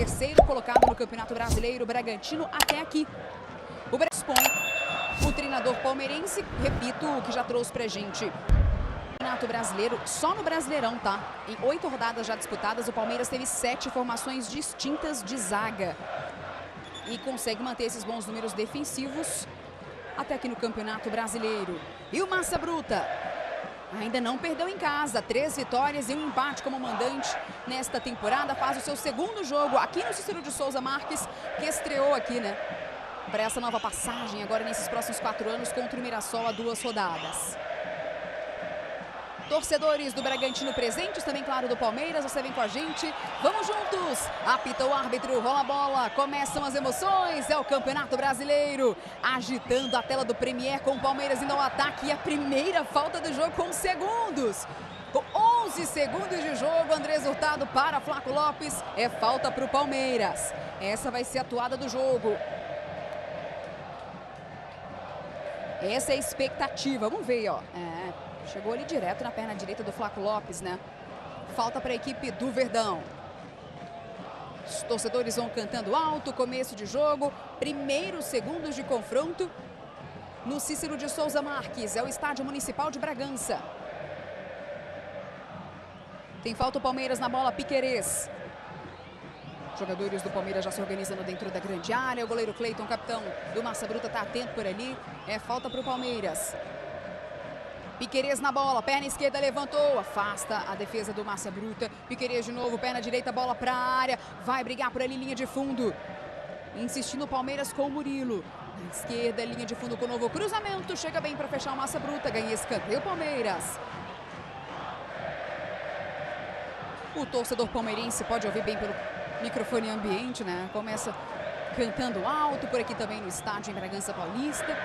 terceiro colocado no Campeonato Brasileiro, Bragantino até aqui. O Brespon, o treinador palmeirense, repito o que já trouxe pra gente. Campeonato Brasileiro, só no Brasileirão, tá? Em 8 rodadas já disputadas, o Palmeiras teve 7 formações distintas de zaga. E consegue manter esses bons números defensivos até aqui no Campeonato Brasileiro. E o Massa Bruta ainda não perdeu em casa, 3 vitórias e um empate como mandante nesta temporada. Faz o seu segundo jogo aqui no Cícero de Souza Marques, que estreou aqui, né? Para essa nova passagem agora nesses próximos 4 anos contra o Mirassol a 2 rodadas. Torcedores do Bragantino presentes, também claro do Palmeiras, você vem com a gente. Vamos juntos! Apita o árbitro, rola a bola, começam as emoções, é o Campeonato Brasileiro. Agitando a tela do Premier com o Palmeiras indo ao ataque e a primeira falta do jogo com segundos. Com 11 segundos de jogo, Andrés Hurtado para Flaco Lopes, é falta para o Palmeiras. Essa vai ser a atuada do jogo. Essa é a expectativa, vamos ver, ó. Chegou ali direto na perna direita do Flaco Lopes, né? Falta para a equipe do Verdão. Os torcedores vão cantando alto, começo de jogo. Primeiros segundos de confronto no Cícero de Souza Marques. É o Estádio Municipal de Bragança. Tem falta o Palmeiras na bola, Piquerez. Jogadores do Palmeiras já se organizando dentro da grande área. O goleiro Cleiton, capitão do Massa Bruta, está atento por ali. É falta para o Palmeiras. Piquerez na bola, perna esquerda levantou, afasta a defesa do Massa Bruta. Piquerez de novo, perna direita, bola para a área. Vai brigar por ali, linha de fundo. Insistindo o Palmeiras com o Murilo. Na esquerda, linha de fundo com o novo cruzamento. Chega bem para fechar o Massa Bruta, ganha escanteio Palmeiras. O torcedor palmeirense pode ouvir bem pelo microfone ambiente, né? Começa cantando alto por aqui também no estádio em Bragança Paulista.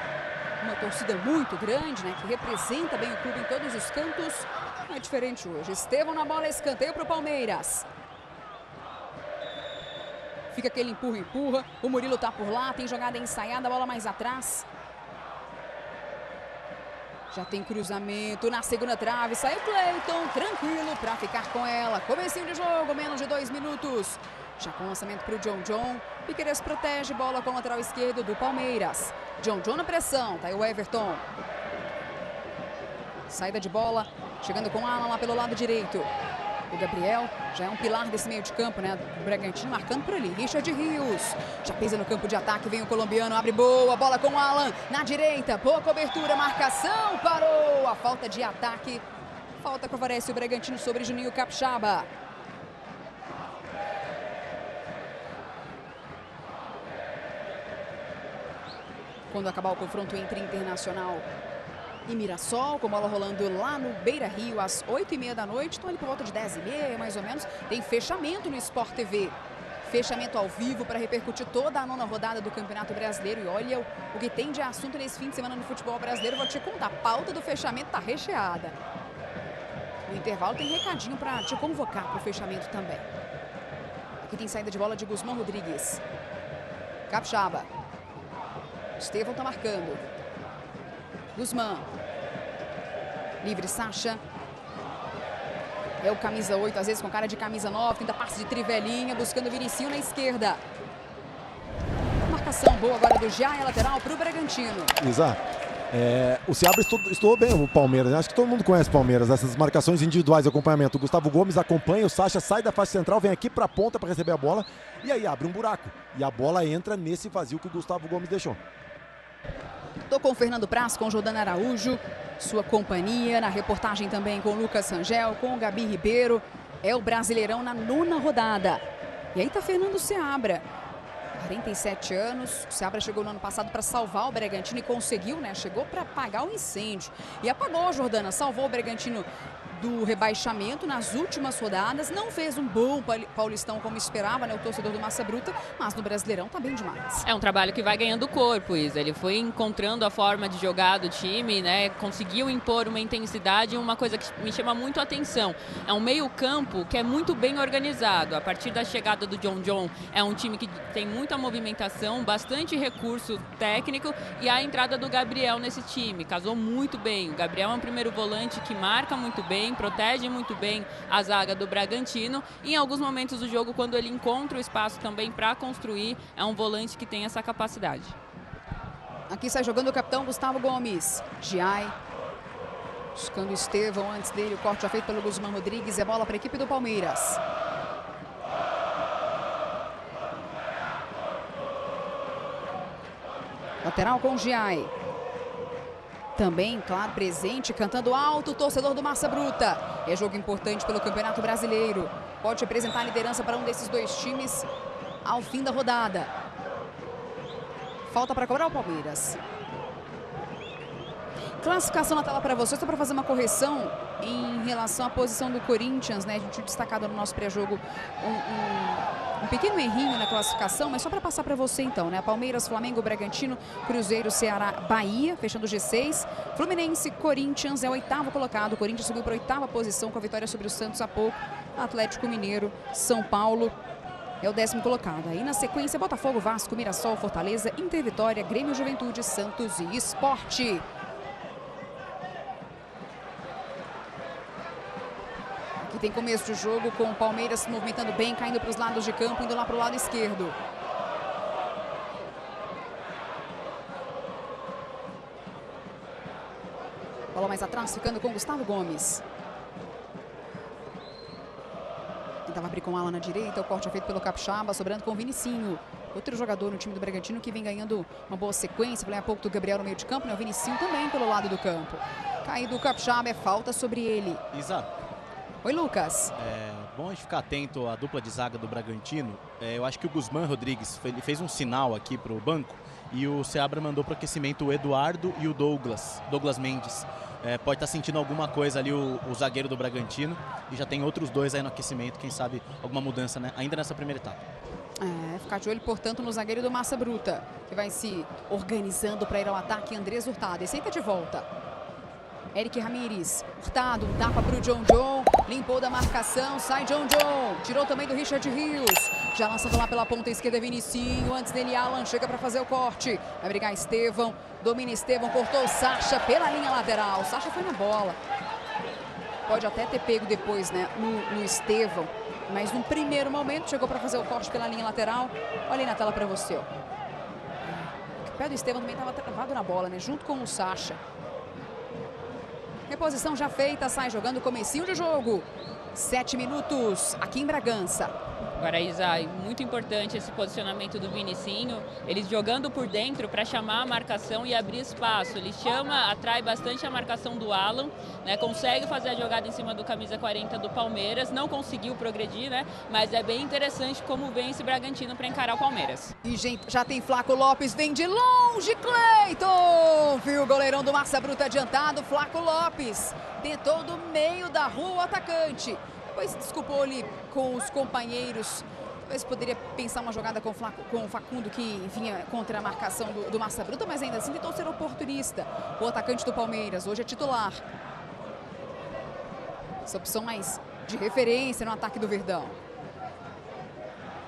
Uma torcida muito grande, né? Que representa bem o clube em todos os cantos. Não é diferente hoje. Estevão na bola, escanteio para o Palmeiras. Fica aquele empurra. O Murilo tá por lá, tem jogada ensaiada, a bola mais atrás. Já tem cruzamento na segunda trave, sai o Cleiton, tranquilo para ficar com ela. Comecinho de jogo, menos de 2 minutos. Já com lançamento para o John. Piquerez protege, bola com o lateral esquerdo do Palmeiras. John na pressão, tá aí o Everton. Saída de bola, chegando com Alan lá pelo lado direito. O Gabriel já é um pilar desse meio de campo, né? O Bragantino marcando por ali. Richard Rios já pisa no campo de ataque, vem o colombiano, abre boa, bola com Alan na direita. Boa cobertura, marcação, parou. A falta de ataque. Falta que favorece o Bragantino sobre Juninho Capixaba. Quando acabar o confronto entre Internacional e Mirassol, com bola rolando lá no Beira Rio às 8h30 da noite. Estão ali por volta de 10h30, mais ou menos. Tem fechamento no Sport TV. Fechamento ao vivo para repercutir toda a 9ª rodada do Campeonato Brasileiro. E olha o que tem de assunto nesse fim de semana no futebol brasileiro. Vou te contar, a pauta do fechamento está recheada. No intervalo tem recadinho para te convocar para o fechamento também. Aqui tem saída de bola de Guzmán Rodrigues. Capixaba. Estevão tá marcando. Guzmán. Livre, Sacha. É o camisa 8, às vezes com cara de camisa 9. Tenta passe de trivelinha, buscando o Vinicinho na esquerda. Marcação boa agora do Jair, lateral para o Bragantino. Exato. O Seabra estou bem o Palmeiras, né? Acho que todo mundo conhece o Palmeiras, essas marcações individuais de acompanhamento. O Gustavo Gomes acompanha, o Sacha sai da faixa central, vem aqui para a ponta para receber a bola e aí abre um buraco. E a bola entra nesse vazio que o Gustavo Gomes deixou. Estou com o Fernando Praz, com o Jordana Araújo, sua companhia, na reportagem também com o Lucas Rangel, com o Gabi Ribeiro. É o Brasileirão na 9ª rodada. E aí tá Fernando Seabra. 47 anos, o Seabra chegou no ano passado para salvar o Bragantino e conseguiu, né? Chegou para apagar o incêndio. E apagou, Jordana, salvou o Bragantino do rebaixamento nas últimas rodadas. Não fez um bom Paulistão como esperava, né? O torcedor do Massa Bruta, mas no Brasileirão tá bem demais. É um trabalho que vai ganhando corpo, Isa. Ele foi encontrando a forma de jogar do time, né? Conseguiu impor uma intensidade e uma coisa que me chama muito a atenção. É um meio-campo que é muito bem organizado. A partir da chegada do John, é um time que tem muita movimentação, bastante recurso técnico e a entrada do Gabriel nesse time. Casou muito bem. O Gabriel é um primeiro volante que marca muito bem, bem, protege muito bem a zaga do Bragantino. E em alguns momentos do jogo, quando ele encontra o espaço também para construir, é um volante que tem essa capacidade. Aqui sai jogando o capitão Gustavo Gomes. Giai. Buscando o Estevão antes dele. O corte já feito pelo Guzmán Rodrigues. É bola para a equipe do Palmeiras. Lateral com o Giai. Também, claro, presente, cantando alto, o torcedor do Massa Bruta. É jogo importante pelo Campeonato Brasileiro. Pode representar a liderança para um desses dois times ao fim da rodada. Falta para cobrar o Palmeiras. Classificação na tela para vocês, só para fazer uma correção em relação à posição do Corinthians, né? A gente tinha destacado no nosso pré-jogo um pequeno errinho na classificação, mas só para passar para você então, né? Palmeiras, Flamengo, Bragantino, Cruzeiro, Ceará, Bahia, fechando o G6. Fluminense, Corinthians é o 8º colocado. O Corinthians subiu para a 8ª posição com a vitória sobre o Santos há pouco. Atlético Mineiro, São Paulo é o 10º colocado. Aí na sequência, Botafogo, Vasco, Mirassol, Fortaleza, Inter, Vitória, Grêmio, Juventude, Santos e Sport. Aqui tem começo de jogo com o Palmeiras se movimentando bem, caindo para os lados de campo, indo lá para o lado esquerdo. Bola mais atrás, ficando com Gustavo Gomes. Tentava abrir com ala na direita, o corte é feito pelo Capixaba, sobrando com o Vinicinho. Outro jogador no time do Bragantino que vem ganhando uma boa sequência. Falei há pouco do Gabriel no meio de campo, né? O Vinicinho também pelo lado do campo. Caído o Capixaba, é falta sobre ele. Isa. Oi, Lucas. Bom a gente ficar atento à dupla de zaga do Bragantino. Eu acho que o Guzmán Rodrigues fez um sinal aqui para o banco e o Seabra mandou para o aquecimento o Eduardo e o Douglas Mendes. Pode estar sentindo alguma coisa ali o zagueiro do Bragantino e já tem outros dois aí no aquecimento, quem sabe alguma mudança, né? Ainda nessa primeira etapa. Ficar de olho, portanto, no zagueiro do Massa Bruta, que vai se organizando para ir ao ataque. Andrés Hurtado, esse aí tá de volta. Eric Ramírez, Hurtado, tapa para o John, limpou da marcação, sai John, tirou também do Richard Rios, já lançando lá pela ponta esquerda Vinicinho, antes dele Alan, chega para fazer o corte, vai brigar Estevão, domina Estevão, cortou o Sacha pela linha lateral, Sacha foi na bola, pode até ter pego depois, né, no Estevão, mas no primeiro momento chegou para fazer o corte pela linha lateral, olha aí na tela para você, ó. O pé do Estevão também estava travado na bola, né, junto com o Sacha. Reposição já feita, sai jogando comecinho de jogo. 7 minutos aqui em Bragança. Agora, Isa, muito importante esse posicionamento do Vinicinho. Ele jogando por dentro para chamar a marcação e abrir espaço. Ele chama, atrai bastante a marcação do Alan, né? Consegue fazer a jogada em cima do camisa 40 do Palmeiras. Não conseguiu progredir, né? Mas é bem interessante como vem esse Bragantino para encarar o Palmeiras. E gente, já tem Flaco Lopes, vem de longe, Cleiton! Viu o goleirão do Massa Bruta adiantado, Flaco Lopes. Tentou do meio da rua o atacante. Depois desculpou ali com os companheiros. Talvez poderia pensar uma jogada com o Facundo, que vinha contra a marcação do Massa Bruta, mas ainda assim tentou ser oportunista. O atacante do Palmeiras, hoje é titular. Essa opção mais de referência no ataque do Verdão.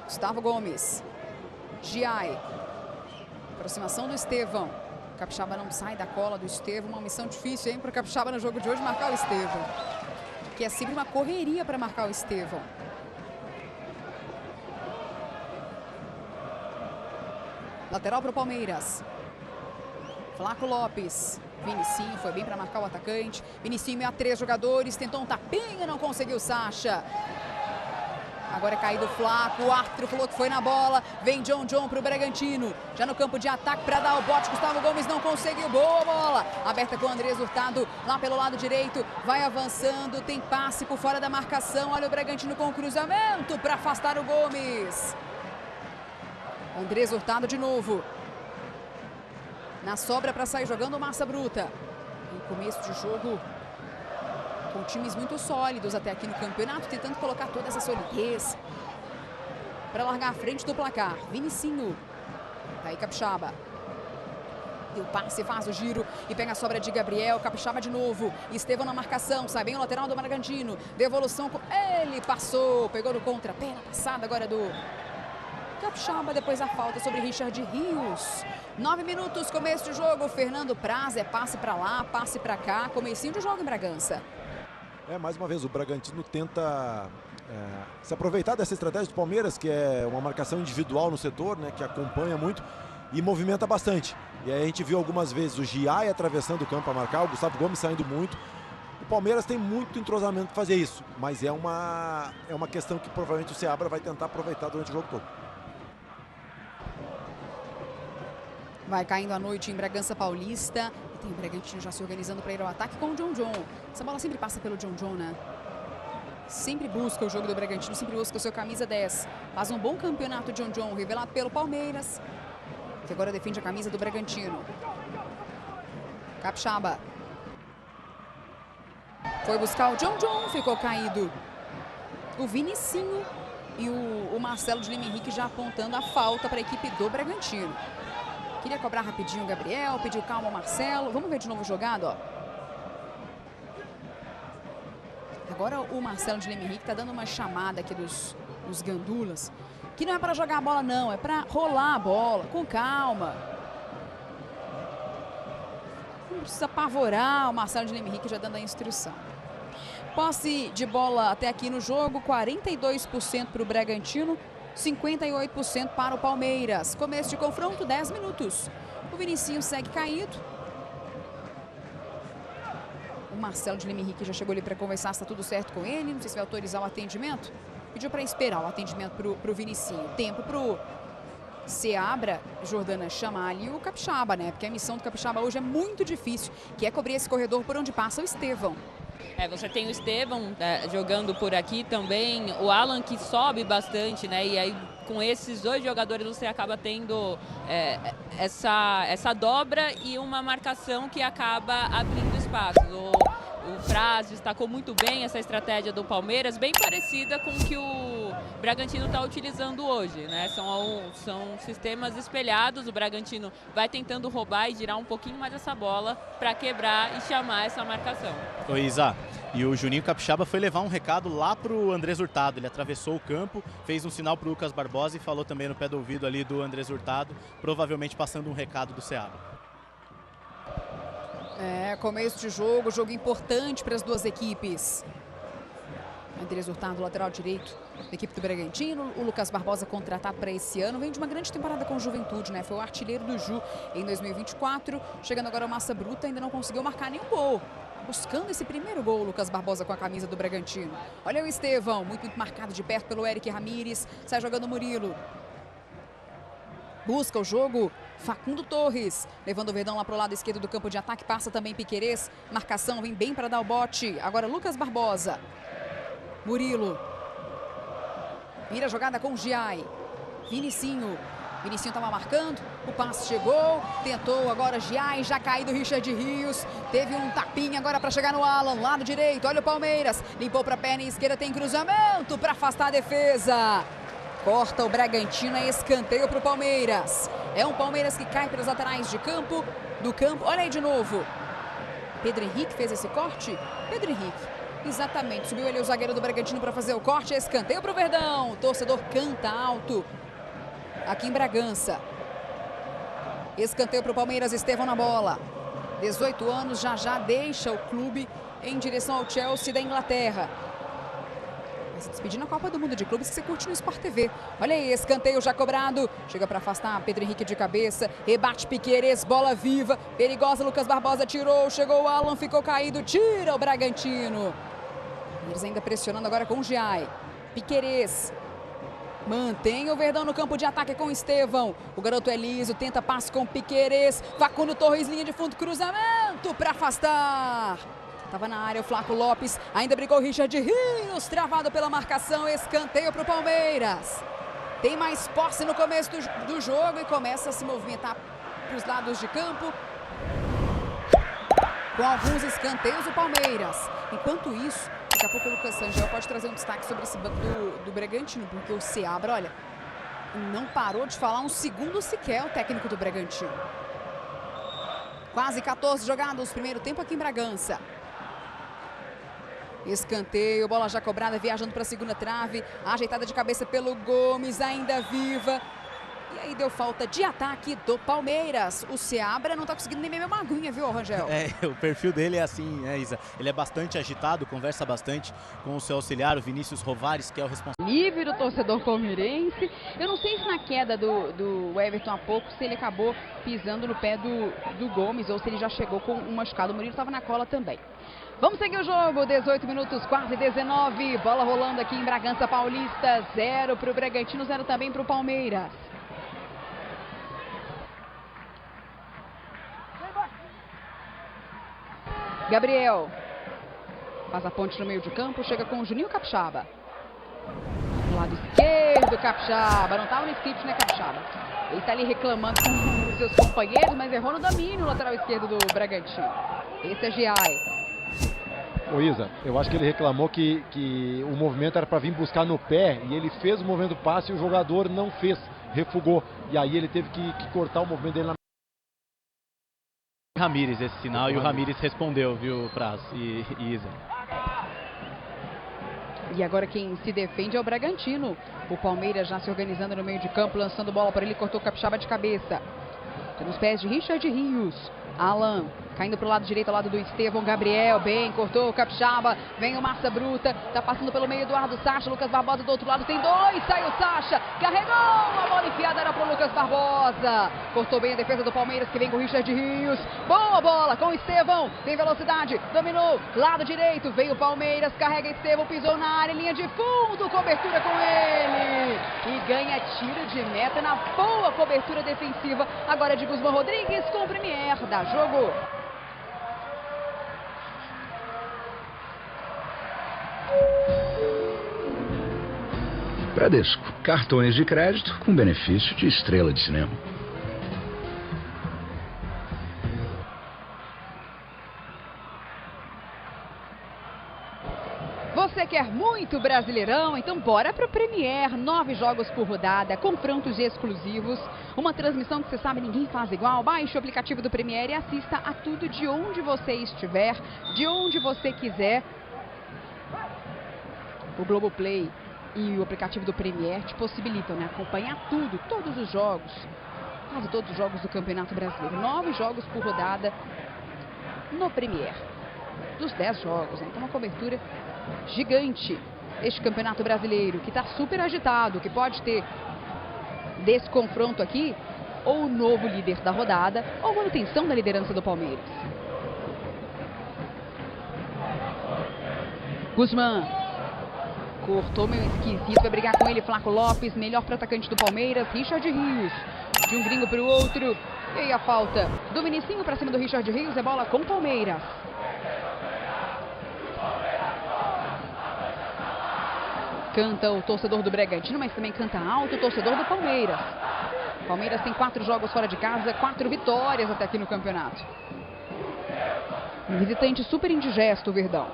Gustavo Gomes. Giai. Aproximação do Estevão. O Capixaba não sai da cola do Estevão. Uma missão difícil, hein, para o Capixaba no jogo de hoje marcar o Estevão. Que é sempre uma correria para marcar o Estevão. Lateral para o Palmeiras. Flaco Lopes. Vinicinho foi bem para marcar o atacante. Vinicinho a 3 jogadores. Tentou um tapinha, não conseguiu Sacha. Agora é caído o Flaco, o árbitro falou que foi na bola, vem John para o Bragantino, já no campo de ataque para dar o bote, Gustavo Gomes não conseguiu, boa bola, aberta com o Andrés Hurtado, lá pelo lado direito, vai avançando, tem passe por fora da marcação, olha o Bragantino com o cruzamento para afastar o Gomes. Andrés Hurtado de novo, na sobra para sair jogando o Massa Bruta, no começo de jogo, com times muito sólidos até aqui no campeonato, tentando colocar toda essa solidez para largar à frente do placar. Vinicinho, tá aí Capixaba. Deu passe, faz o giro e pega a sobra de Gabriel. Capixaba de novo. Estevão na marcação, sai bem o lateral do Bragantino. Devolução, ele passou, pegou no contrapé na passada agora do Capixaba, depois a falta sobre Richard Rios. 9 minutos, começo de jogo. Fernando Praz, passe para lá, passe para cá. Comecinho de jogo em Bragança. Mais uma vez o Bragantino tenta se aproveitar dessa estratégia do Palmeiras, que é uma marcação individual no setor, né, que acompanha muito e movimenta bastante. E aí a gente viu algumas vezes o Giai atravessando o campo a marcar, o Gustavo Gomes saindo muito. O Palmeiras tem muito entrosamento para fazer isso, mas é uma questão que provavelmente o Seabra vai tentar aproveitar durante o jogo todo. Vai caindo a noite em Bragança Paulista. E tem o Bragantino já se organizando para ir ao ataque com o John John. Essa bola sempre passa pelo John John, né? Sempre busca o jogo do Bragantino, sempre busca o seu camisa 10. Faz um bom campeonato John John, revelado pelo Palmeiras, que agora defende a camisa do Bragantino. Capixaba. Foi buscar o John John, ficou caído o Vinicinho e o Marcelo de Lima Henrique já apontando a falta para a equipe do Bragantino. Queria cobrar rapidinho o Gabriel, pediu calma ao Marcelo. Vamos ver de novo jogado, ó. Agora o Marcelo de Lima Henrique está dando uma chamada aqui dos gandulas, que não é para jogar a bola não, é para rolar a bola, com calma. Não precisa apavorar, o Marcelo de Lima Henrique já dando a instrução. Posse de bola até aqui no jogo, 42% para o Bragantino, 58% para o Palmeiras. Começo de confronto, 10 minutos. O Vinicinho segue caído. O Marcelo de Lima Henrique já chegou ali para conversar se está tudo certo com ele. Não sei se vai autorizar o atendimento. Pediu para esperar o atendimento para o Vinicinho. Tempo para o Seabra, Jordana chamar ali o Capixaba, né? Porque a missão do Capixaba hoje é muito difícil, que é cobrir esse corredor por onde passa o Estevão. Você tem o Estevão jogando por aqui também, o Alan que sobe bastante, né? E aí com esses dois jogadores você acaba tendo essa dobra e uma marcação que acaba abrindo espaço. O Fraz destacou muito bem essa estratégia do Palmeiras, bem parecida com o que o Bragantino está utilizando hoje, né? São sistemas espelhados, o Bragantino vai tentando roubar e girar um pouquinho mais essa bola para quebrar e chamar essa marcação. Oi, Isa. E o Juninho Capixaba foi levar um recado lá pro Andrés Hurtado. Ele atravessou o campo, fez um sinal pro Lucas Barbosa e falou também no pé do ouvido ali do Andrés Hurtado, provavelmente passando um recado do Seabra. Começo de jogo importante para as duas equipes. Andrés Hurtado, lateral direito da equipe do Bragantino. O Lucas Barbosa, contratado para esse ano, vem de uma grande temporada com o Juventude, né? Foi o artilheiro do Ju em 2024. Chegando agora ao Massa Bruta, ainda não conseguiu marcar nenhum gol. Buscando esse primeiro gol, o Lucas Barbosa com a camisa do Bragantino. Olha o Estevão, muito marcado de perto pelo Eric Ramírez. Sai jogando o Murilo. Busca o jogo Facundo Torres, levando o Verdão lá para o lado esquerdo do campo de ataque. Passa também Piquerez, marcação vem bem para dar o bote. Agora Lucas Barbosa. Murilo. Vira a jogada com o Giai. Vinicinho estava marcando, o passe chegou, tentou agora Giai, já caído o Richard Rios, teve um tapinha agora para chegar no Alan, lado direito, olha o Palmeiras, limpou para a perna esquerda, tem cruzamento para afastar a defesa. Corta o Bragantino, é escanteio para o Palmeiras. É um Palmeiras que cai pelas laterais do campo, olha aí de novo. Pedro Henrique fez esse corte, Pedro Henrique. Exatamente, subiu ele o zagueiro do Bragantino para fazer o corte, é escanteio para o Verdão. O torcedor canta alto aqui em Bragança. Escanteio para o Palmeiras, Estevão na bola. 18 anos, já deixa o clube em direção ao Chelsea da Inglaterra. Vai se despedir na Copa do Mundo de Clubes que você curte no Sport TV. Olha aí, escanteio já cobrado. Chega para afastar Pedro Henrique de cabeça. Rebate Piquerez, bola viva. Perigosa, Lucas Barbosa tirou. Chegou o Alan, ficou caído. Tira o Bragantino. Eles ainda pressionando agora com o Giai. Piquerez. Mantém o Verdão no campo de ataque com o Estevão. O garoto é liso, tenta passe com o Piquerez. Facundo Torres, linha de fundo, cruzamento para afastar. Estava na área o Flaco Lopes, ainda brigou o Richard Rios, travado pela marcação, escanteio para o Palmeiras. Tem mais posse no começo do jogo e começa a se movimentar para os lados de campo. Com alguns escanteios o Palmeiras. Enquanto isso, daqui a pouco o Lucas Sangel pode trazer um destaque sobre esse banco do Bragantino, porque o Seabra, olha, não parou de falar um segundo sequer o técnico do Bragantino. Quase 14 jogados, primeiro tempo aqui em Bragança. Escanteio, bola já cobrada, viajando para a segunda trave, ajeitada de cabeça pelo Gomes, ainda viva. E aí deu falta de ataque do Palmeiras. O Seabra não tá conseguindo nem beber uma aguinha, viu, Rangel? O perfil dele é assim, Isa. Ele é bastante agitado, conversa bastante com o seu auxiliar, o Vinícius Rovares, que é o responsável. Livre do torcedor palmeirense. Eu não sei se na queda do Everton há pouco, se ele acabou pisando no pé do Gomes ou se ele já chegou com um machucado. O Murilo estava na cola também. Vamos seguir o jogo, 18 minutos, quase 19. Bola rolando aqui em Bragança Paulista. 0 para o Bragantino, 0 também para o Palmeiras. Gabriel faz a ponte no meio de campo, chega com o Juninho Capixaba. Do lado esquerdo, Capixaba. Não estava no script, né, Capixaba? Ele está ali reclamando com os seus companheiros, mas errou no domínio o lateral esquerdo do Bragantino. Esse é Giai. Ô Isa, eu acho que ele reclamou que o movimento era para vir buscar no pé e ele fez o movimento do passe e o jogador não fez, refugou. E aí ele teve que cortar o movimento dele na Ramires esse sinal e o Ramires respondeu, viu, Praz e Isa. E agora quem se defende é o Bragantino. O Palmeiras já se organizando no meio de campo, lançando bola para ele, cortou o Capixaba de cabeça. Nos pés de Richard Rios. Alan caindo para o lado direito, ao lado do Estevão. Gabriel, bem, cortou o Capixaba. Vem o Massa Bruta, tá passando pelo meio, Eduardo Sacha. Lucas Barbosa do outro lado, tem dois, sai o Sacha, carregou, a bola enfiada era pro Lucas Barbosa. Cortou bem a defesa do Palmeiras, que vem com o Richard Rios. Boa bola com o Estevão, tem velocidade, dominou, lado direito, veio o Palmeiras, carrega Estevão, pisou na área, linha de fundo, cobertura com ele. E ganha tiro de meta na boa cobertura defensiva. Agora é de Guzmán Rodrigues com o Premier da jogo. Bradesco, cartões de crédito com benefício de estrela de cinema. Você quer muito Brasileirão? Então bora pro Premier. 9 jogos por rodada, confrontos exclusivos, uma transmissão que você sabe ninguém faz igual. Baixe o aplicativo do Premier e assista a tudo de onde você estiver, de onde você quiser. O Globoplay e o aplicativo do Premier te possibilitam, né, acompanhar tudo, todos os jogos, quase todos os jogos do Campeonato Brasileiro. 9 jogos por rodada no Premier, dos 10 jogos, né? Então uma cobertura gigante. Este Campeonato Brasileiro que está super agitado, que pode ter desse confronto aqui ou o novo líder da rodada ou manutenção da liderança do Palmeiras. Guzmán cortou meio esquisito, vai brigar com ele, Flaco Lopes, melhor para o atacante do Palmeiras, Richard Rios, de um gringo para o outro, e aí a falta do Vinicinho para cima do Richard Rios, é bola com o Palmeiras. Canta o torcedor do Bragantino, mas também canta alto o torcedor do Palmeiras. O Palmeiras tem 4 jogos fora de casa, 4 vitórias até aqui no campeonato. Um visitante super indigesto, o Verdão.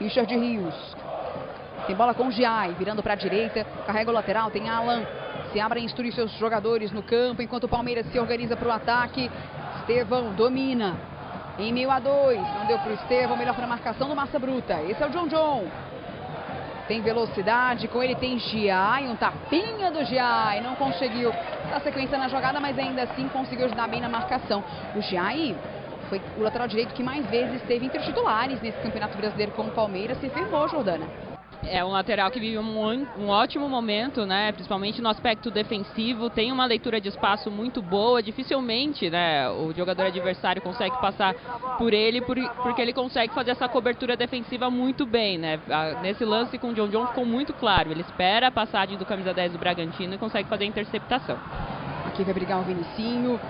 Richard Rios. Tem bola com o Giai, virando para a direita, carrega o lateral, tem Alan. Seabra instrui seus jogadores no campo, enquanto o Palmeiras se organiza para o ataque. Estevão domina. Em meio a 2, não deu para o Estevão, melhor para a marcação do Massa Bruta. Esse é o John. Tem velocidade, com ele tem Giai, um tapinha do Giai, não conseguiu dar sequência na jogada, mas ainda assim conseguiu ajudar bem na marcação. O Giai foi o lateral direito que mais vezes esteve entre os titulares nesse Campeonato Brasileiro com o Palmeiras, se firmou, Jordana. É um lateral que vive um ótimo momento, né? Principalmente no aspecto defensivo, tem uma leitura de espaço muito boa, dificilmente, né, o jogador adversário consegue passar por ele, porque ele consegue fazer essa cobertura defensiva muito bem, né? Nesse lance com o John ficou muito claro, ele espera a passagem do camisa 10 do Bragantino e consegue fazer a interceptação. Aqui vai brigar o Vinicinho,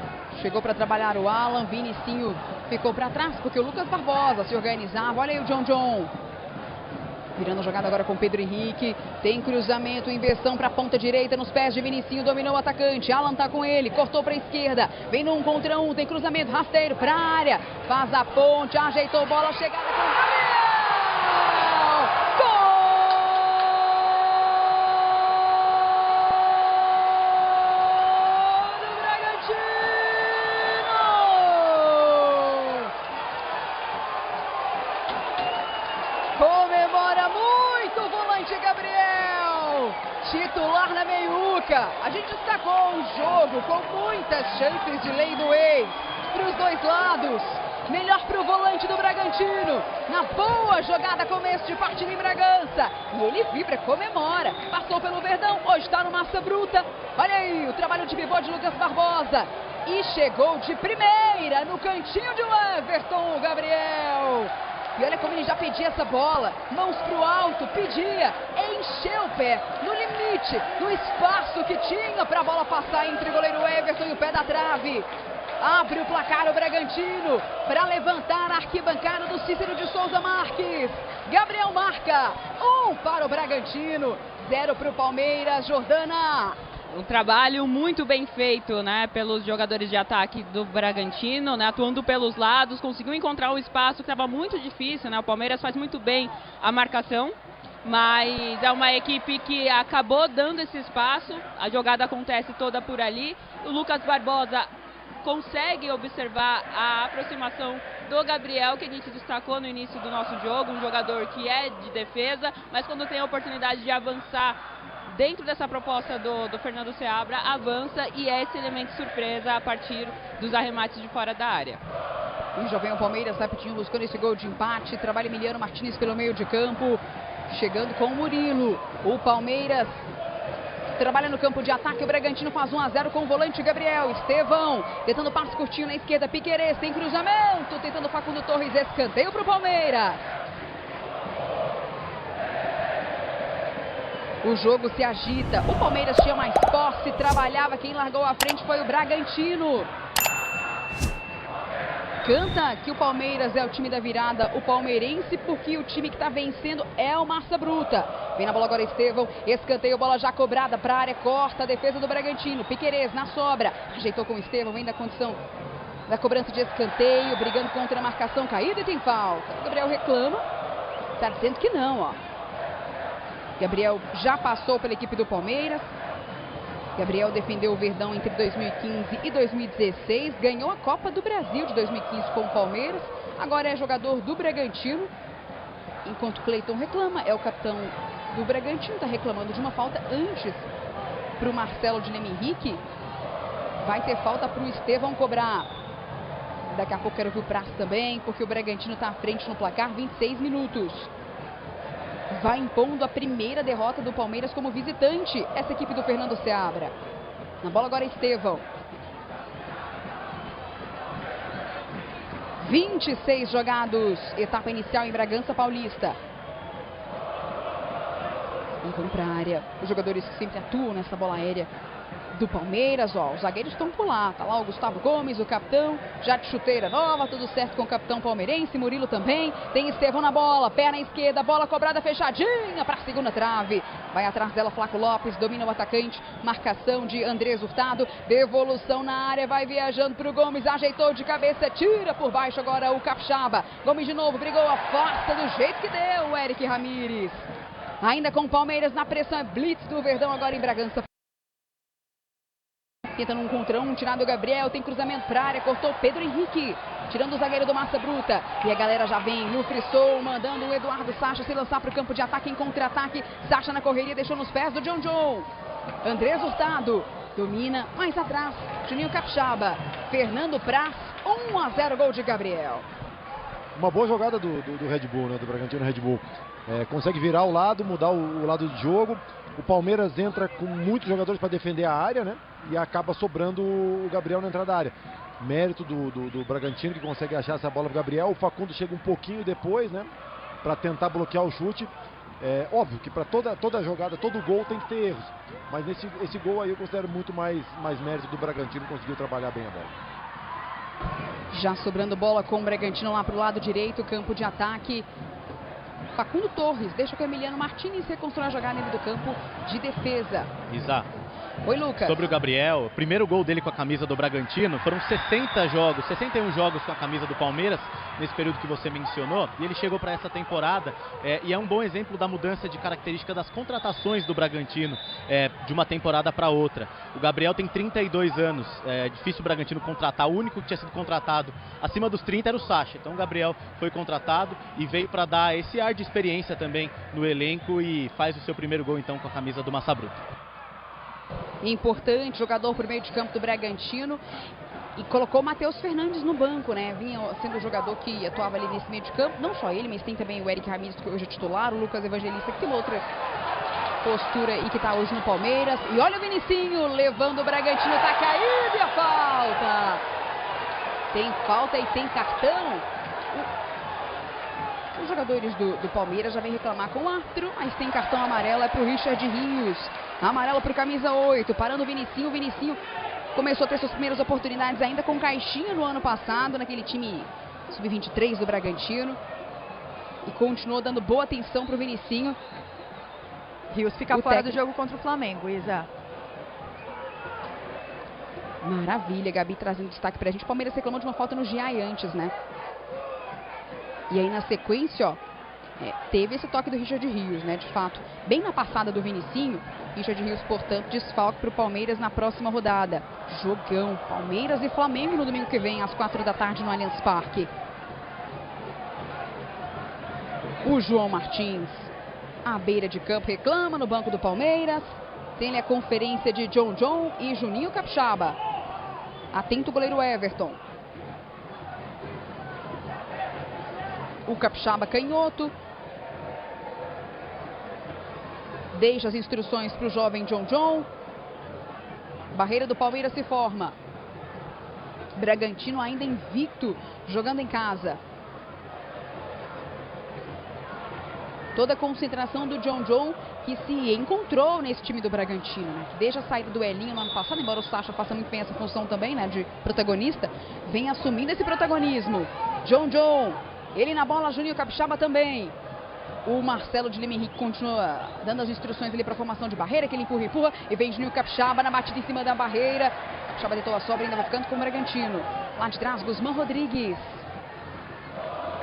chegou para trabalhar o Alan, Vinicinho ficou para trás porque o Lucas Barbosa se organizava, olha aí o John. Virando a jogada agora com o Pedro Henrique. Tem cruzamento, inversão para a ponta direita nos pés de Vinicinho. Dominou o atacante. Alan tá com ele. Cortou para a esquerda. Vem no 1 contra 1. Tem cruzamento rasteiro para a área. Faz a ponte. Ajeitou bola. Chegada com o Gabriel. Comemora muito o volante Gabriel. titular na meiuca. A gente destacou um jogo com muitas chances de lei do ex para os dois lados. Melhor para o volante do Bragantino. Na boa jogada, começo de partida em Bragança. E ele vibra, comemora. Passou pelo Verdão, hoje está no Massa Bruta. Olha aí o trabalho de pivô de Lucas Barbosa. E chegou de primeira no cantinho de Everton, o Gabriel. E olha como ele já pedia essa bola. Mãos pro alto, pedia. Encheu o pé, no limite, no espaço que tinha para a bola passar entre o goleiro Everton e o pé da trave. Abre o placar o Bragantino para levantar a arquibancada do Cícero de Souza Marques. Gabriel marca 1 para o Bragantino, 0 para o Palmeiras. Jordana. Um trabalho muito bem feito, né, pelos jogadores de ataque do Bragantino, né, atuando pelos lados, conseguiu encontrar o espaço que estava muito difícil, né, o Palmeiras faz muito bem a marcação, mas é uma equipe que acabou dando esse espaço, a jogada acontece toda por ali, o Lucas Barbosa consegue observar a aproximação do Gabriel, que a gente destacou no início do nosso jogo, um jogador que é de defesa, mas quando tem a oportunidade de avançar dentro dessa proposta do Fernando Seabra, avança e é esse elemento surpresa a partir dos arremates de fora da área. E já vem o Palmeiras rapidinho buscando esse gol de empate, trabalha Emiliano Martins pelo meio de campo, chegando com o Murilo. O Palmeiras trabalha no campo de ataque, o Bragantino faz 1-0 com o volante Gabriel. Estevão, tentando passe curtinho na esquerda, Piquerez, tem cruzamento, tentando Facundo Torres, escanteio para o Palmeiras. O jogo se agita, o Palmeiras tinha mais posse, trabalhava, quem largou à frente foi o Bragantino. Canta que o Palmeiras é o time da virada, o palmeirense, porque o time que está vencendo é o Massa Bruta. Vem na bola agora Estevão, escanteio, bola já cobrada para a área, corta a defesa do Bragantino. Piquerez na sobra, ajeitou com o Estevão, vem da condição da cobrança de escanteio, brigando contra a marcação, caída e tem falta. O Gabriel reclama, está dizendo que não, ó. Gabriel já passou pela equipe do Palmeiras. Gabriel defendeu o Verdão entre 2015 e 2016. Ganhou a Copa do Brasil de 2015 com o Palmeiras. Agora é jogador do Bragantino. Enquanto Cleiton reclama, é o capitão do Bragantino. Está reclamando de uma falta antes para o Marcelo de Leme Henrique. Vai ter falta para o Estevão cobrar. Daqui a pouco quero ver o Praça também, porque o Bragantino está à frente no placar, 26 minutos. Vai impondo a primeira derrota do Palmeiras como visitante, essa equipe do Fernando Seabra. Na bola agora Estevão. 26 jogados, etapa inicial em Bragança Paulista. Vamos para a área, os jogadores que sempre atuam nessa bola aérea do Palmeiras, ó, os zagueiros estão por lá, tá lá o Gustavo Gomes, o capitão, já de chuteira nova, tudo certo com o capitão palmeirense, Murilo também, tem Estevão na bola, pé na esquerda, bola cobrada fechadinha para a segunda trave, vai atrás dela Flaco Lopes, domina o atacante, marcação de Andrés Hurtado, devolução na área, vai viajando para o Gomes, ajeitou de cabeça, tira por baixo agora o Capixaba, Gomes de novo, brigou, afasta do jeito que deu o Eric Ramírez, ainda com o Palmeiras na pressão, é blitz do Verdão agora em Bragança. Tentando um contra um, tirado o Gabriel, tem cruzamento para a área, cortou Pedro Henrique, tirando o zagueiro do Massa Bruta. E a galera já vem, no Frissou, mandando o Eduardo Sacha se lançar para o campo de ataque em contra-ataque. Sacha na correria, deixou nos pés do John John. Andrés Hurtado, domina, mais atrás, Juninho Capixaba. Fernando Praz, 1-0, gol de Gabriel. Uma boa jogada do Red Bull, né, do Bragantino Red Bull. Consegue virar o lado, mudar o lado de jogo. O Palmeiras entra com muitos jogadores para defender a área, né? E acaba sobrando o Gabriel na entrada da área. Mérito do Bragantino, que consegue achar essa bola para o Gabriel. O Facundo chega um pouquinho depois, né? Para tentar bloquear o chute. É óbvio que para toda jogada, todo gol tem que ter erros. Mas esse gol aí eu considero muito mais mérito do Bragantino, conseguiu trabalhar bem a bola. Já sobrando bola com o Bragantino lá para o lado direito, campo de ataque. Facundo Torres deixa com o Emiliano Martins reconstruir a jogada dentro do campo de defesa. Isa, Oi, Lucas. Sobre o Gabriel, primeiro gol dele com a camisa do Bragantino, foram 61 jogos com a camisa do Palmeiras, nesse período que você mencionou, e ele chegou para essa temporada, e é um bom exemplo da mudança de característica das contratações do Bragantino, de uma temporada para outra. O Gabriel tem 32 anos, é difícil o Bragantino contratar, o único que tinha sido contratado acima dos 30 era o Sacha, então o Gabriel foi contratado e veio para dar esse ar de experiência também no elenco e faz o seu primeiro gol então com a camisa do Massa Bruta. Importante, jogador por meio de campo do Bragantino, e colocou o Matheus Fernandes no banco, né? Vinha sendo o jogador que atuava ali nesse meio de campo, não só ele, mas tem também o Eric Ramírez, que hoje é titular, o Lucas Evangelista, que tem outra postura e que está hoje no Palmeiras. E olha o Vinicinho levando o Bragantino, tá caído, e a falta! Tem falta e tem cartão. Os jogadores do Palmeiras já vêm reclamar com o árbitro, mas tem cartão amarelo, é pro Richard Rios. Amarelo pro camisa 8, parando o Vinicinho. O Vinicinho começou a ter suas primeiras oportunidades ainda com Caixinha no ano passado, naquele time sub-23 do Bragantino. E continuou dando boa atenção pro Vinicinho. Rios fica fora do jogo contra o Flamengo, Isa. Maravilha, Gabi trazendo destaque pra gente. O Palmeiras reclamou de uma falta no Giai antes, né? E aí na sequência, ó, teve esse toque do Richard Rios, né? De fato, bem na passada do Vinicinho. Richard Rios, portanto, desfalque para o Palmeiras na próxima rodada. Jogão, Palmeiras e Flamengo no domingo que vem, às 4 da tarde no Allianz Parque. O João Martins, à beira de campo, reclama no banco do Palmeiras. Tem ali a conferência de John e Juninho Capixaba. Atento o goleiro Everton. O Capixaba canhoto. Deixa as instruções para o jovem John. Barreira do Palmeiras se forma. Bragantino ainda invicto, jogando em casa. Toda a concentração do John, que se encontrou nesse time do Bragantino, né? Desde a saída do Elinho no ano passado, embora o Sacha faça muito bem essa função também, né, de protagonista, vem assumindo esse protagonismo. John, ele na bola, Juninho Capixaba também. O Marcelo de Lima Henrique continua dando as instruções ali para a formação de barreira, que ele empurra, e vem Juninho Capixaba na batida em cima da barreira. Capixaba deitou a sobra, ainda vai ficando com o Bragantino. Lá de trás, Guzmán Rodrigues.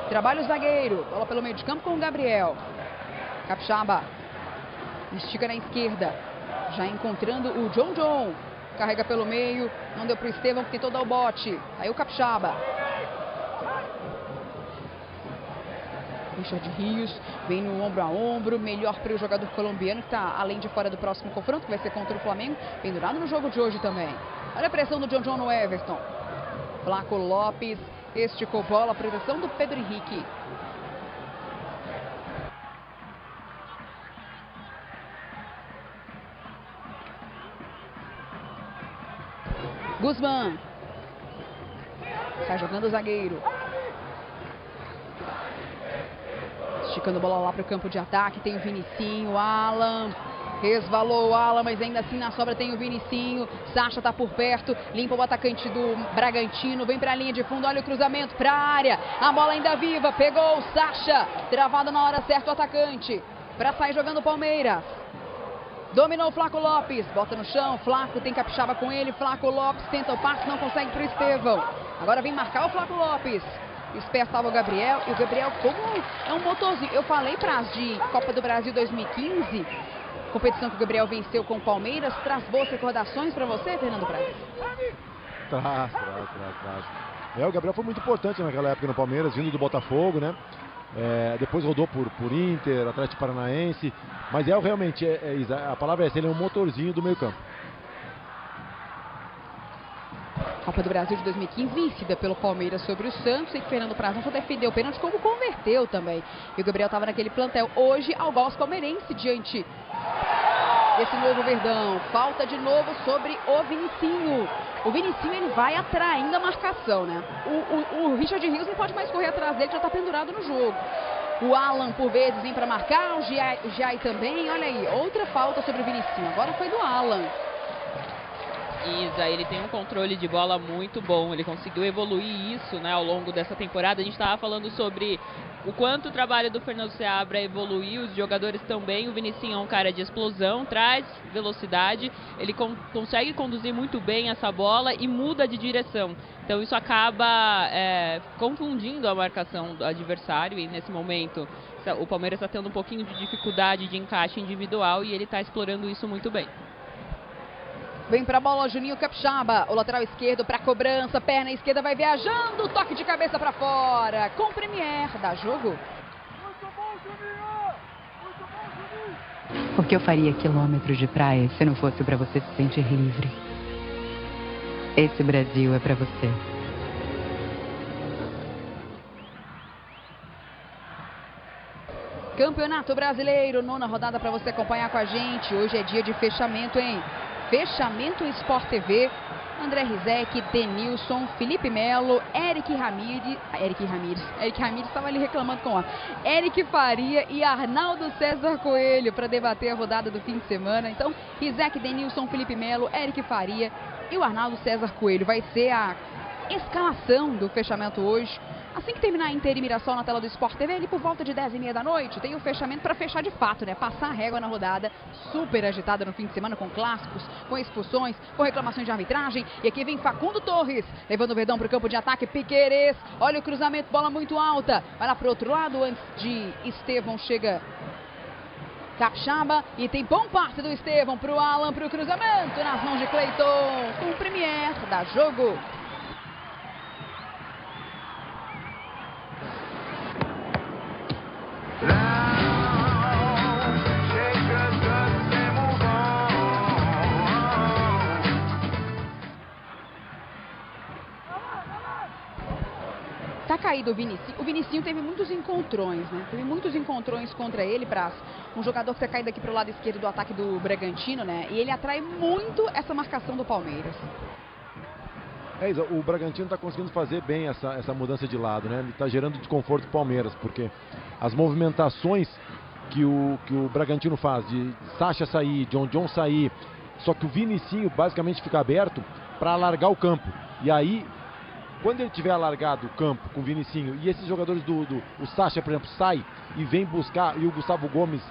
Trabalha o zagueiro, bola pelo meio de campo com o Gabriel. Capixaba estica na esquerda, já encontrando o John. Carrega pelo meio, não deu para o Estevão, que tentou dar o bote. Aí o Capixaba. Richard Rios vem no ombro a ombro, melhor para o jogador colombiano, que está além de fora do próximo confronto, que vai ser contra o Flamengo, pendurado no jogo de hoje também. Olha a pressão do John no Everton. Flaco Lopes esticou bola, proteção do Pedro Henrique. Guzmán. Sai jogando o zagueiro. Esticando a bola lá para o campo de ataque. Tem o Vinicinho, Alan. Resvalou o Alan, mas ainda assim na sobra tem o Vinicinho. Sacha tá por perto. Limpa o atacante do Bragantino. Vem para a linha de fundo. Olha o cruzamento para a área. A bola ainda viva. Pegou o Sacha. Travado na hora certa o atacante. Para sair jogando o Palmeiras. Dominou o Flaco Lopes. Bota no chão. Flaco tem Capixaba com ele. Flaco Lopes tenta o passe. Não consegue para o Estevão. Agora vem marcar o Flaco Lopes. Esperto estava o Gabriel, e o Gabriel como é um motorzinho. Eu falei para as de Copa do Brasil 2015, competição que o Gabriel venceu com o Palmeiras, traz boas recordações para você, Fernando Praz? Traz. O Gabriel foi muito importante naquela época no Palmeiras, vindo do Botafogo, né? Depois rodou por Inter, Atlético Paranaense, mas realmente, a palavra é essa, ele é um motorzinho do meio campo. Copa do Brasil de 2015, vencida pelo Palmeiras sobre o Santos, e Fernando Praz não só defendeu o pênalti, como converteu também. E o Gabriel estava naquele plantel. Hoje, algoz palmeirense diante desse novo Verdão. Falta de novo sobre o Vinicinho. O Vinicinho, ele vai atraindo a marcação, né? O Richard Rios não pode mais correr atrás dele, já está pendurado no jogo. O Alan, por vezes, vem para marcar, o Giai também. Olha aí, outra falta sobre o Vinicinho. Agora foi do Alan. Isa, ele tem um controle de bola muito bom, ele conseguiu evoluir isso, né, ao longo dessa temporada. A gente estava falando sobre o quanto o trabalho do Fernando Seabra evoluiu, os jogadores também. O Vinicinho é um cara de explosão, traz velocidade, ele consegue conduzir muito bem essa bola e muda de direção. Então isso acaba confundindo a marcação do adversário, e nesse momento o Palmeiras está tendo um pouquinho de dificuldade de encaixe individual e ele está explorando isso muito bem. Vem pra bola Juninho Capixaba, o lateral esquerdo pra cobrança, perna esquerda vai viajando, toque de cabeça pra fora, com o Premier, dá jogo. Muito bom, Juninho! Muito bom, Juninho! Por que eu faria quilômetros de praia se não fosse pra você se sentir livre? Esse Brasil é pra você. Campeonato Brasileiro, 9ª rodada para você acompanhar com a gente. Hoje é dia de fechamento, hein? Fechamento Sport TV. André Rizek, Denilson, Felipe Melo, Eric Ramírez estava ali reclamando com a Eric Faria e Arnaldo César Coelho para debater a rodada do fim de semana. Então, Rizek, Denilson, Felipe Melo, Eric Faria e o Arnaldo César Coelho. Vai ser a escalação do fechamento hoje. Assim que terminar Inter e Mirassol na tela do Sport TV, ali por volta de 10h30 da noite, tem o fechamento para fechar de fato, né? Passar a régua na rodada, super agitada no fim de semana, com clássicos, com expulsões, com reclamações de arbitragem. E aqui vem Facundo Torres, levando o Verdão para o campo de ataque. Piquerez, olha o cruzamento, bola muito alta. Vai lá para o outro lado, antes de Estevão, chega Capixaba. E tem bom passe do Estevão para o Alan, para o cruzamento, nas mãos de Cleiton. Com o Premier, dá jogo. Tá caído o Vinicinho. O Vinicinho teve muitos encontrões, né? Teve muitos encontrões contra ele, Praz. Um jogador que tá caído aqui pro lado esquerdo do ataque do Bragantino, né? E ele atrai muito essa marcação do Palmeiras. Isa, o Bragantino está conseguindo fazer bem essa mudança de lado, né? Ele está gerando desconforto para o Palmeiras, porque as movimentações que o Bragantino faz, de Sacha sair, John sair, só que o Vinicinho basicamente fica aberto para alargar o campo. E aí, quando ele tiver alargado o campo com o Vinicinho e esses jogadores o Sacha, por exemplo, sai e vem buscar, e o Gustavo Gomes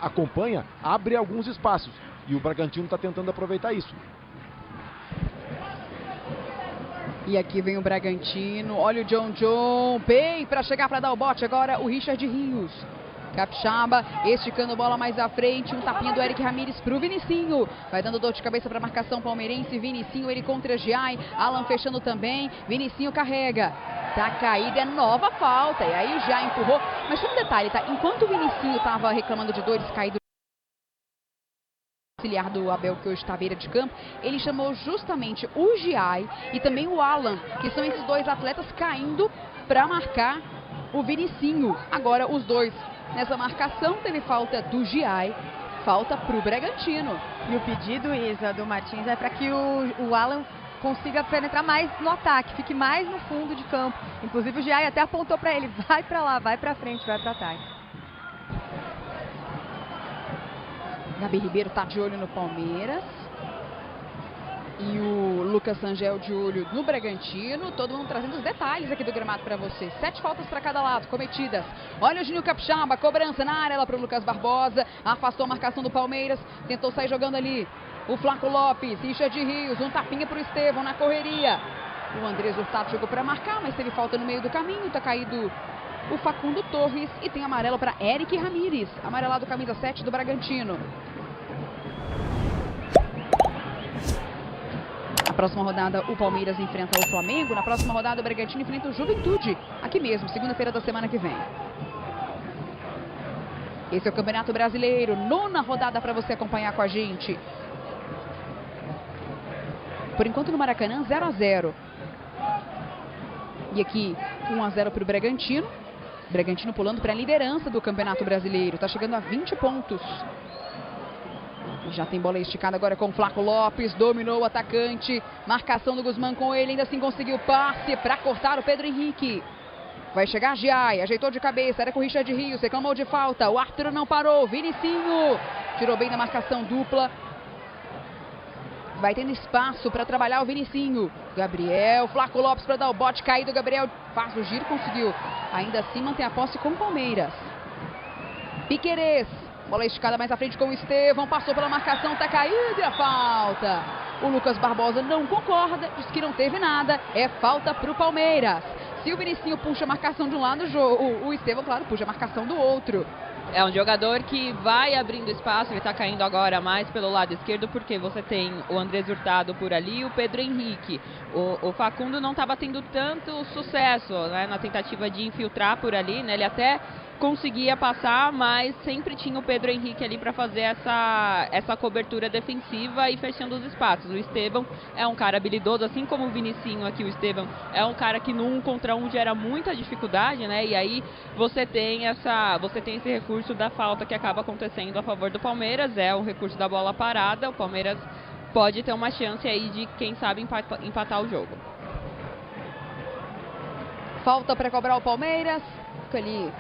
acompanha, abre alguns espaços. E o Bragantino está tentando aproveitar isso. E aqui vem o Bragantino, olha o John, bem para chegar para dar o bote agora o Richard Rios. Capixaba, esticando a bola mais à frente, um tapinha do Eric Ramírez pro Vinicinho. Vai dando dor de cabeça para a marcação palmeirense, Vinicinho, ele contra Giai, Alan fechando também, Vinicinho carrega. Tá caída, é nova falta, e aí Giai empurrou. Mas tem um detalhe, tá? Enquanto o Vinicinho tava reclamando de dores caído auxiliar do Abel, que hoje está à beira de campo, ele chamou justamente o Giai e também o Alan, que são esses dois atletas caindo para marcar o Vinicinho. Agora os dois nessa marcação, teve falta do Giai, falta para o Bragantino. E o pedido, Isa, do Martins é para que o Alan consiga penetrar mais no ataque, fique mais no fundo de campo. Inclusive o Giai até apontou para ele, vai para lá, vai para frente, vai para ataque. Gabi Ribeiro tá de olho no Palmeiras. E o Lucas Angel de olho no Bragantino. Todo mundo trazendo os detalhes aqui do gramado para você. 7 faltas para cada lado, cometidas. Olha o Juninho Capixaba, cobrança na área lá para o Lucas Barbosa. Afastou a marcação do Palmeiras. Tentou sair jogando ali o Flaco Lopes, Richard Rios. Um tapinha para o Estevão na correria. O Andrés Hurtado chegou para marcar, mas teve falta no meio do caminho. Tá caído o Facundo Torres. E tem amarelo para Eric Ramírez. Amarelado, camisa 7 do Bragantino. Na próxima rodada, o Palmeiras enfrenta o Flamengo. Na próxima rodada, o Bragantino enfrenta o Juventude. Aqui mesmo, segunda-feira da semana que vem. Esse é o Campeonato Brasileiro. 9ª rodada para você acompanhar com a gente. Por enquanto, no Maracanã, 0-0. E aqui, 1-0 para o Bragantino. Bragantino pulando para a liderança do Campeonato Brasileiro. Está chegando a 20 pontos. Já tem bola esticada agora com o Flaco Lopes, dominou o atacante, marcação do Guzmán com ele, ainda assim conseguiu passe para cortar o Pedro Henrique. Vai chegar Giai, ajeitou de cabeça, era com o Richard Rios, reclamou de falta, o Arthur não parou, Vinicinho, tirou bem da marcação dupla. Vai tendo espaço para trabalhar o Vinicinho. Gabriel, Flaco Lopes para dar o bote caído. Gabriel faz o giro, conseguiu. Ainda assim mantém a posse com o Palmeiras. Piquerez. Bola esticada mais à frente com o Estevão. Passou pela marcação, tá caído e a falta. O Lucas Barbosa não concorda, diz que não teve nada. É falta para o Palmeiras. Se o Vinicinho puxa a marcação de um lado, o Estevão, claro, puxa a marcação do outro. É um jogador que vai abrindo espaço, ele está caindo agora mais pelo lado esquerdo, porque você tem o Andrés Hurtado por ali e o Pedro Henrique. O Facundo não estava tendo tanto sucesso, né, na tentativa de infiltrar por ali, né, ele até conseguia passar, mas sempre tinha o Pedro Henrique ali para fazer essa cobertura defensiva e fechando os espaços. O Estevão é um cara habilidoso, assim como o Vinicinho aqui, o Estevão é um cara que no 1 contra 1 gera muita dificuldade, né? E aí você tem esse recurso da falta que acaba acontecendo a favor do Palmeiras, é o recurso da bola parada. O Palmeiras pode ter uma chance aí de, quem sabe, empatar o jogo. Falta para cobrar o Palmeiras. Fica ali.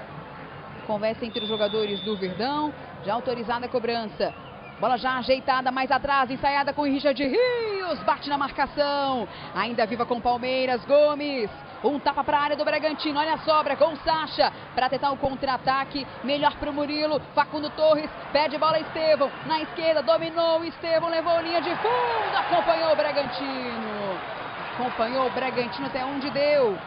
Conversa entre os jogadores do Verdão. Já autorizada a cobrança. Bola já ajeitada mais atrás. Ensaiada com o Richard Rios. Bate na marcação. Ainda viva com o Palmeiras. Gomes. Um tapa para a área do Bragantino. Olha a sobra com o Sacha. Para tentar o contra-ataque. Melhor para o Murilo. Facundo Torres. Pede bola Estevão. Na esquerda. Dominou. Estevão levou linha de fundo. Acompanhou o Bragantino. Acompanhou o Bragantino até onde deu.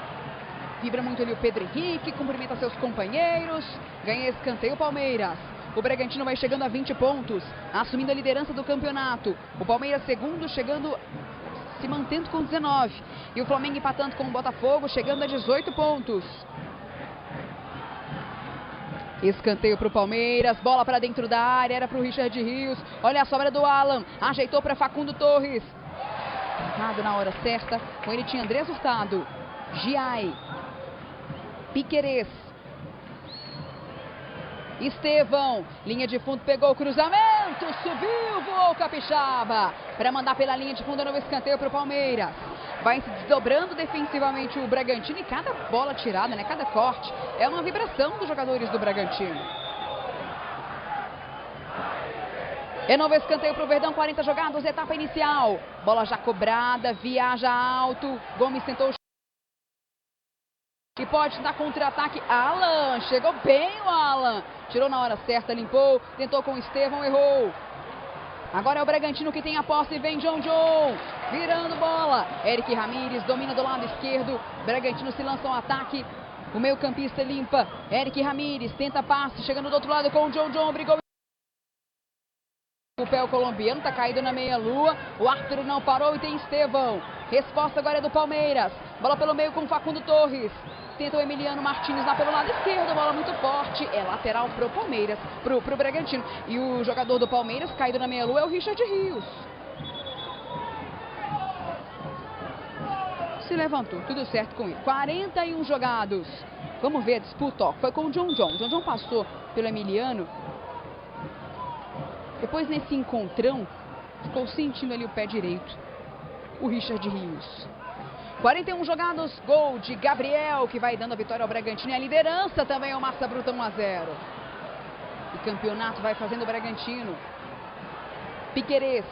Vibra muito ali o Pedro Henrique, cumprimenta seus companheiros, ganha escanteio o Palmeiras. O Bragantino vai chegando a 20 pontos, assumindo a liderança do campeonato. O Palmeiras segundo, chegando, se mantendo com 19. E o Flamengo empatando com o Botafogo, chegando a 18 pontos. Escanteio para o Palmeiras, bola para dentro da área, era para o Richard Rios. Olha a sobra do Alan, ajeitou para Facundo Torres. Errado na hora certa, com ele tinha Andrés Hurtado, Giai. Piquerez. Estevão, linha de fundo, pegou o cruzamento, subiu, voou o Capixaba para mandar pela linha de fundo, novo escanteio para o Palmeiras. Vai se desdobrando defensivamente o Bragantino e cada bola tirada, né, cada corte é uma vibração dos jogadores do Bragantino. É novo escanteio para o Verdão, 40 jogados, etapa inicial. Bola já cobrada, viaja alto, Gomes tentou e pode dar contra-ataque. Alan, chegou bem o Alan. Tirou na hora certa, limpou, tentou com o Estevão, errou. Agora é o Bragantino que tem a posse e vem John. Virando bola. Eric Ramírez domina do lado esquerdo. Bragantino se lança ao ataque. O meio campista limpa. Eric Ramírez tenta passe, chegando do outro lado com o John. Brigou. O pé colombiano tá caído na meia-lua. O árbitro não parou e tem Estevão. Resposta agora é do Palmeiras. Bola pelo meio com Facundo Torres. Tenta o Emiliano Martins lá pelo lado esquerdo. Bola muito forte. É lateral pro Palmeiras, pro Bragantino. E o jogador do Palmeiras caído na meia-lua é o Richard Rios. Se levantou, tudo certo com ele. 41 jogados. Vamos ver a disputa, ó. Foi com o John. John passou pelo Emiliano. Depois, nesse encontrão, ficou sentindo ali o pé direito. O Richard Rios. 41 jogados, gol de Gabriel, que vai dando a vitória ao Bragantino. E a liderança também é o Massa Bruta 1-0. O campeonato vai fazendo o Bragantino. Piquerez.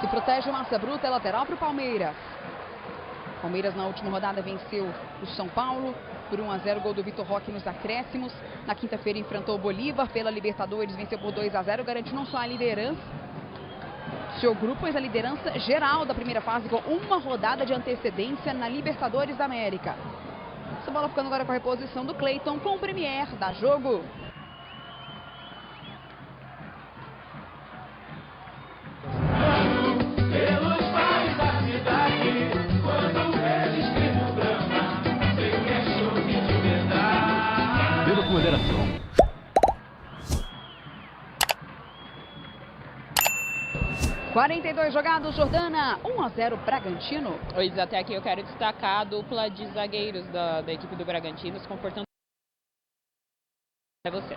Se protege o Massa Bruta, é lateral para o Palmeiras. Palmeiras na última rodada venceu o São Paulo por 1-0, gol do Vitor Roque nos acréscimos. Na quinta-feira enfrentou o Bolívar pela Libertadores, venceu por 2-0, garantiu não só a liderança, seu grupo, mas a liderança geral da primeira fase com uma rodada de antecedência na Libertadores da América. Essa bola ficando agora com a reposição do Cleiton com o Premier, dá jogo. Moderação. – 42 jogados, Jordana, 1-0 Bragantino. Pois até aqui eu quero destacar a dupla de zagueiros da equipe do Bragantino se comportando. É você.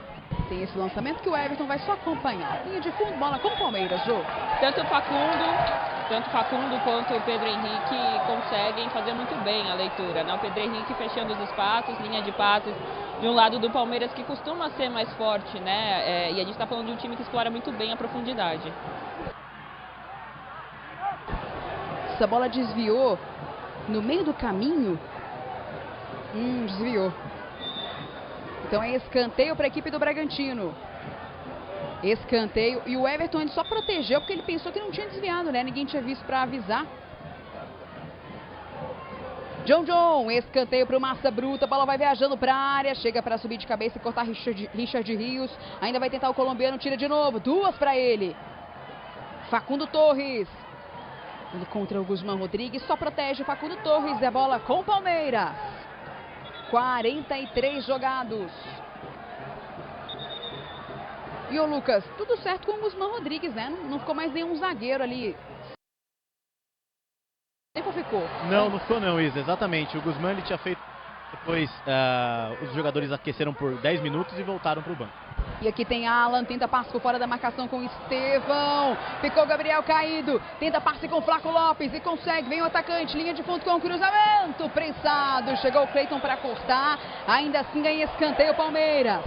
Tem esse lançamento que o Everton vai só acompanhar. Linha de fundo, bola com o Palmeiras, Jô. Tanto o Facundo quanto o Pedro Henrique conseguem fazer muito bem a leitura, né? O Pedro Henrique fechando os espaços, linha de passes de um lado do Palmeiras que costuma ser mais forte, né? E a gente está falando de um time que explora muito bem a profundidade. Essa bola desviou no meio do caminho. Desviou. Então é escanteio para a equipe do Bragantino. Escanteio. E o Everton ele só protegeu porque ele pensou que não tinha desviado, né? Ninguém tinha visto para avisar. John, escanteio para o Massa Bruta. A bola vai viajando para a área. Chega para subir de cabeça e cortar Richard Rios. Ainda vai tentar o colombiano. Tira de novo. 2 para ele. Facundo Torres. Ele contra o Guzmán Rodrigues. Só protege o Facundo Torres. É bola com o Palmeiras. 43 jogados. E o Lucas, tudo certo com o Guzmán Rodrigues, né? Não ficou mais nenhum zagueiro ali. Tempo ficou. Não ficou não, Isa, exatamente. O Guzmán ele tinha feito, depois os jogadores aqueceram por 10 minutos e voltaram para o banco. E aqui tem Alan, tenta passe por fora da marcação com Estevão. Ficou Gabriel caído, tenta passe com Flaco Lopes e consegue. Vem o atacante, linha de fundo com o cruzamento. Prensado, chegou o Cleiton para cortar. Ainda assim ganha escanteio Palmeiras.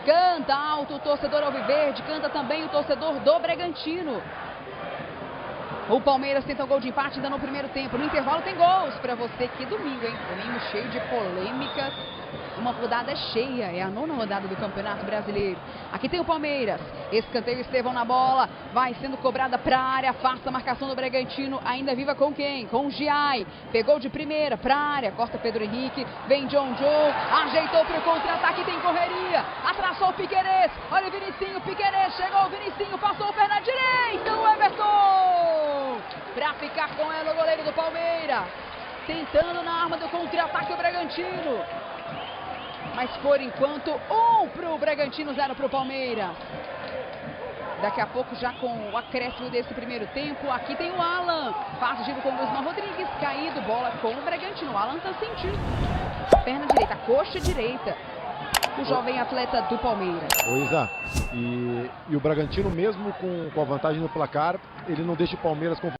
Canta alto o torcedor alviverde, canta também o torcedor do Bragantino. O Palmeiras tenta um gol de empate ainda no primeiro tempo. No intervalo tem gols para você. Que domingo, hein? Domingo cheio de polêmicas. Uma rodada cheia. É a 9ª rodada do Campeonato Brasileiro. Aqui tem o Palmeiras. Escanteio, Estevão na bola. Vai sendo cobrada para a área. Afasta a marcação do Bragantino. Ainda viva com quem? Com o Giai. Pegou de primeira para a área. Corta Pedro Henrique. Vem John. Ajeitou para o contra-ataque. Tem correria. Atraçou o Piquerez. Olha o Vinicinho. Piquerez. Chegou o Vinicinho. Passou o pé na direita. O Everton. Para ficar com ela o goleiro do Palmeiras. Tentando na arma do contra-ataque o Bragantino. Mas por enquanto, 1 para o Bragantino, 0 para o Palmeiras. Daqui a pouco, já com o acréscimo desse primeiro tempo, aqui tem o Alan. Faz o giro com o Guzmán Rodrigues, caído, bola com o Bragantino. O Alan está sentindo. Perna direita, coxa direita. O jovem atleta do Palmeiras. Isa, e o Bragantino, mesmo com a vantagem no placar, ele não deixa o Palmeiras com...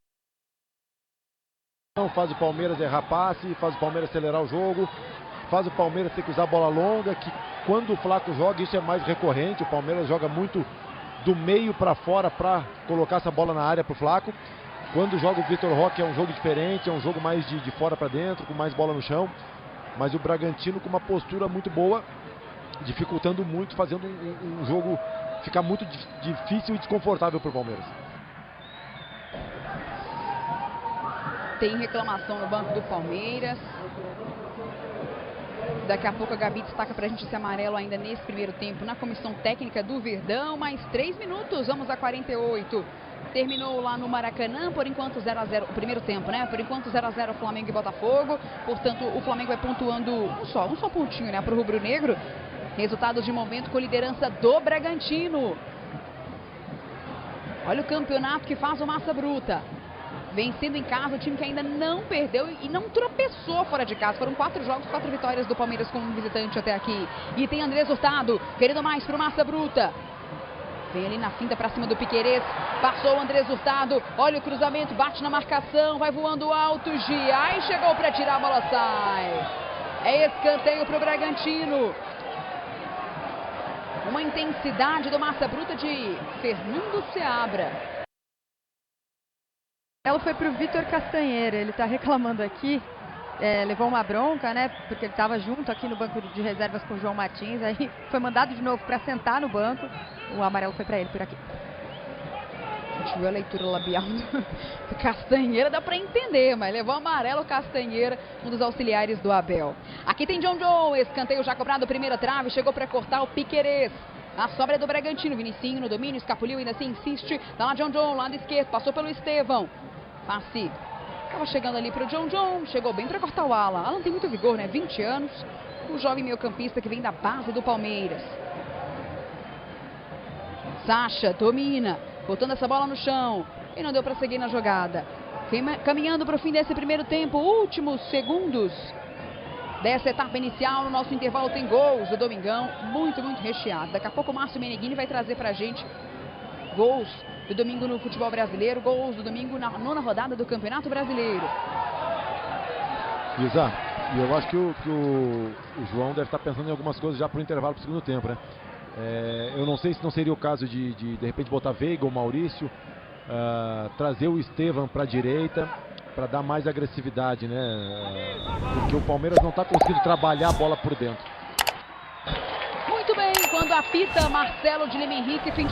Não faz o Palmeiras errar passe, faz o Palmeiras acelerar o jogo, faz o Palmeiras ter que usar bola longa, que quando o Flaco joga, isso é mais recorrente. O Palmeiras joga muito do meio para fora para colocar essa bola na área para o Flaco. Quando joga o Vitor Roque é um jogo diferente, é um jogo mais de fora para dentro, com mais bola no chão. Mas o Bragantino com uma postura muito boa, dificultando muito, fazendo um jogo ficar muito difícil e desconfortável para o Palmeiras. Tem reclamação no banco do Palmeiras. Daqui a pouco a Gabi destaca pra gente esse amarelo ainda nesse primeiro tempo na comissão técnica do Verdão. Mais 3 minutos, vamos a 48. Terminou lá no Maracanã, por enquanto 0-0, o primeiro tempo, né? Por enquanto 0-0 Flamengo e Botafogo. Portanto, o Flamengo vai pontuando um só pontinho, né? Pro rubro-negro. Resultados de momento com liderança do Bragantino. Olha o campeonato que faz o Massa Bruta. Vencendo em casa, o time que ainda não perdeu e não tropeçou fora de casa. Foram 4 jogos, 4 vitórias do Palmeiras como visitante até aqui. E tem Andrés Hurtado, querendo mais pro Massa Bruta. Vem ali na finta pra cima do Piquerez. Passou o Andrés Hurtado. Olha o cruzamento, bate na marcação. Vai voando alto, Giai chegou pra tirar, a bola sai. É escanteio pro Bragantino. Uma intensidade do Massa Bruta de Fernando Seabra. Ela foi para o Vitor Castanheira, ele está reclamando aqui, levou uma bronca, né, porque ele estava junto aqui no banco de reservas com o João Martins, aí foi mandado de novo para sentar no banco, o amarelo foi para ele por aqui. A gente viu a leitura labial do Castanheira, dá para entender, mas levou amarelo Castanheira, um dos auxiliares do Abel. Aqui tem John, escanteio já cobrado, primeira trave, chegou para cortar o Piquerez. A sobra é do Bragantino, Vinicinho no domínio, escapuliu, ainda assim insiste. Tá lá John, lado esquerdo, passou pelo Estevão. Passe. Estava chegando ali para o John, chegou bem para cortar o Alan. Alan tem muito vigor, né? 20 anos. O jovem meio-campista que vem da base do Palmeiras. Sacha domina, botando essa bola no chão. E não deu para seguir na jogada. Caminhando para o fim desse primeiro tempo, últimos segundos. dessa etapa inicial. No nosso intervalo tem gols do Domingão, muito recheado. Daqui a pouco o Márcio Meneghini vai trazer pra gente gols do domingo no futebol brasileiro, gols do domingo na 9ª rodada do Campeonato Brasileiro. Isa, e eu acho que o João deve estar pensando em algumas coisas já pro intervalo pro segundo tempo, né? Eu não sei se não seria o caso de repente botar Veiga ou Maurício, trazer o Estevam para a direita para dar mais agressividade, né? Porque o Palmeiras não está conseguindo trabalhar a bola por dentro. Muito bem, quando apita Marcelo de Lima Henrique, fim